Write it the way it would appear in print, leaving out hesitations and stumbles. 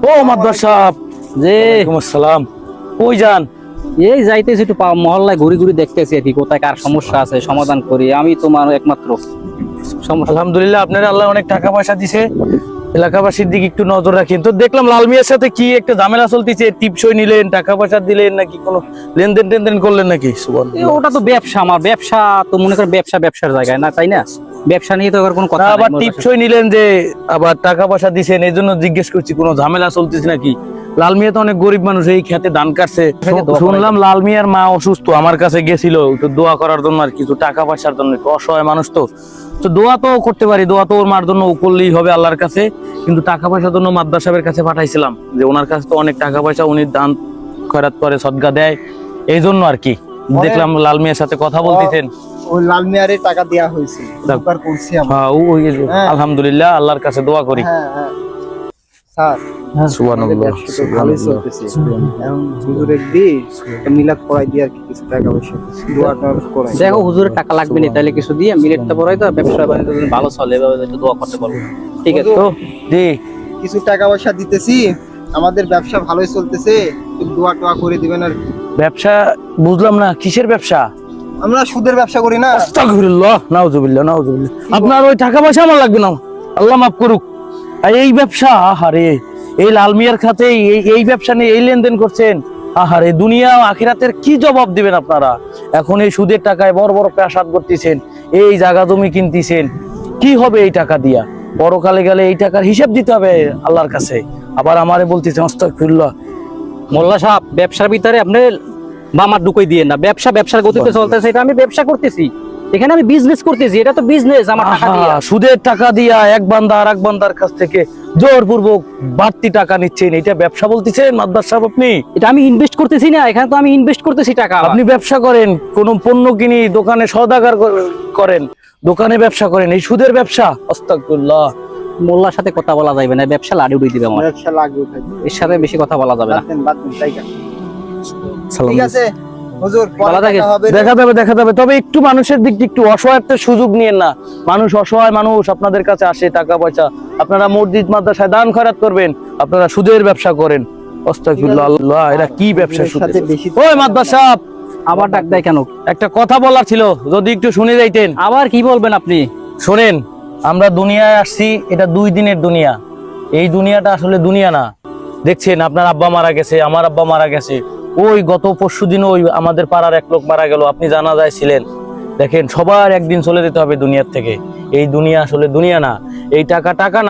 ও মাদ্দার সাহেব, যে ওয়ালাইকুম আসসালাম। কই যান? এই যাইতেছি একটু মহল্লায় ঘুরি ঘুরি দেখতেছি আর কি, কোথায় কার সমস্যা আছে সমাধান করি। আমি তোমার একমাত্র সমস্যা। আলহামদুলিল্লাহ, আপনার আল্লাহ অনেক টাকা পয়সা দিছে, এলাকাবাসীর দিকে একটু নজর রাখেন। তো দেখলাম লাল মিয়ার সাথে কি একটা ঝামেলা চলতেছে, টিপসই নিলেন, টাকা পয়সা দিলেন নাকি কোনো লেনদেন টেনদেন করলেন নাকি? ওটা তো ব্যবসা, আমার ব্যবসা তো মনে করেন ব্যবসার জায়গায় না, তাই না? ব্যবসা নিয়ে তো কোনো কথা আবার নাই। টিপসই নিলেন যে আবার টাকা পয়সা দিছেন, এই জন্য জিজ্ঞেস করছি কোনো ঝামেলা চলতেছে নাকি। লাল মিয়া তো অনেক গরিব মানুষ, এই খেতে ধান কাটছে। শুনলাম লাল মিয়ার মা অসুস্থ, আমার কাছে গেছিল একটু দোয়া করার জন্য আর কিছু টাকা পয়সার জন্য। একটু অসহায় মানুষ তো, তো দোয়া তো করতে পারি, দোয়া তো ওর মার জন্য করলেই হবে আল্লাহর কাছে। কিন্তু টাকা পয়সার জন্য মাদ্দার সাহেবের কাছে পাঠাইছিলাম, যে ওনার কাছে তো অনেক টাকা পয়সা, উনি দান খয়রাত করে, সদকা দেয়, এই জন্য আর কি। দেখলাম লাল মিয়ার সাথে কথা বলতেছেন। ওই লাল মিয়ারে টাকা দেয়া হয়েছে, উপকার করছি আমরা। হ্যাঁ, হ্যাঁ। আলহামদুলিল্লাহ, আল্লাহর কাছে দোয়া করি। হ্যাঁ হ্যাঁ স্যার, আমাদের ব্যবসা তো ভালোই চলতেছে। এখন হুজুরের দিয়ে একটা মিলাদ পড়াই দিয়ে আর কি কিছু টাকা পয়সা দোয়াটা করাই। দেখো হুজুরের টাকা লাগবে না, তাহলে কিছু দিয়ে মিলেটটা পড়াই তো ব্যবসা বাণিজ্য যদি ভালো চলে, এভাবে একটু দোয়া করতে পারবো। ঠিক আছে তো জি, কিছু টাকা পয়সা দিতেছি, আমাদের ব্যবসা ভালোই চলতেছে, একটু দোয়া টোয়া করে দিবেন আর কি। ব্যবসা বুঝলাম না, কিসের ব্যবসা? আমরা সুদের ব্যবসা করি না। আস্তাগফিরুল্লাহ, নাউজুবিল্লাহ, নাউজুবিল্লাহ। আপনার ওই টাকা পয়সা আমার লাগবে না, আল্লাহ মাফ করুক। আর এই ব্যবসা, আহারে, এই লাল মিয়ার খাতে এই ব্যবসা নিয়ে এই লেনদেন করছেন, আহারে, দুনিয়া আখিরাতের কি জবাব দিবেন আপনারা? এখন এই সুদের টাকায় বড় বড় প্রাসাদ করতেছেন, এই জায়গা জমি কিনতেছেন, কি হবে এই টাকা দিয়া? পরকালে গেলে এই টাকার হিসাব দিতে হবে আল্লাহর কাছে। আবার আমারে বলতেছেন আস্তাগফিরুল্লাহ। মোল্লা সাহেব, ব্যবসার ভিতরে আপনি বামার ঢুকাই দিয়ে না। ব্যবসার গতিতে চলতেছে, এটা আমি ব্যবসা করতেছি, এখানে আমি বিজনেস করতেছি, এটা তো বিজনেস। আমার টাকা দিয়ে সুদের টাকা দিয়া এক বান্দা আর এক বান্দার কাছ থেকে জোরপূর্বক বাড়তি টাকা নিচ্ছেন, এটা ব্যবসা বলতেছেন মাদ্দার সাহেব আপনি? এটা আমি ইনভেস্ট করতেছি না, এখানে তো আমি ইনভেস্ট করতেছি টাকা। আপনি ব্যবসা করেন, কোন পণ্য কিনি, দোকানে সওদাগর করেন, দোকানে ব্যবসা করেন, এই সুদের ব্যবসা? আস্তাগফিরুল্লাহ। মোল্লার সাথে কথা বলা যাবে না, ব্যবসা লাড়ি উড়িয়ে দিবে আমার। ব্যবসা লাগবে উঠাই এর সাথে বেশি কথা বলা যাবে না। বাদ দেন তাই না? সালাম। ঠিক আছে হুজুর, পরে ভালো থাকেন। দেখা হবে। দেখা যাবে, তবে একটু মানুষের দিক দিয়ে একটু অসহায়ত্বের সুযোগ নিয়েন না। মানুষ অসহায় মানুষ আপনাদের কাছে আসে টাকা পয়সা, আপনারা মসজিদ মাদ্রাসায় দান খয়রাত করবেন, আপনারা সুদের ব্যবসা করেন। আস্তাগফিরুল্লাহ, আল্লাহ, এরা কি ব্যবসা? সাথে বেশি ওই মাদ্রাস সাহেব, আবার ডাক দেয় কেন? একটা কথা বলার ছিল, যদি একটু শুনে যাইতেন। আবার কি বলবেন আপনি? শোনেন, আমরা দুনিয়ায় আসছি, এটা 2 দিনের দুনিয়া। এই দুনিয়াটা আসলে দুনিয়া না। দেখছেন আপনার আব্বা মারা গেছে, আমার আব্বা মারা গেছে, ওই গত পরশুদিন ওই আমাদের পাড়ার এক লোক মারা গেল, আপনি জানাজায় ছিলেন। দেখেন, সবার একদিন চলে যেতে হবে দুনিয়ার থেকে। এই দুনিয়া আসলে দুনিয়া না, এই টাকা না।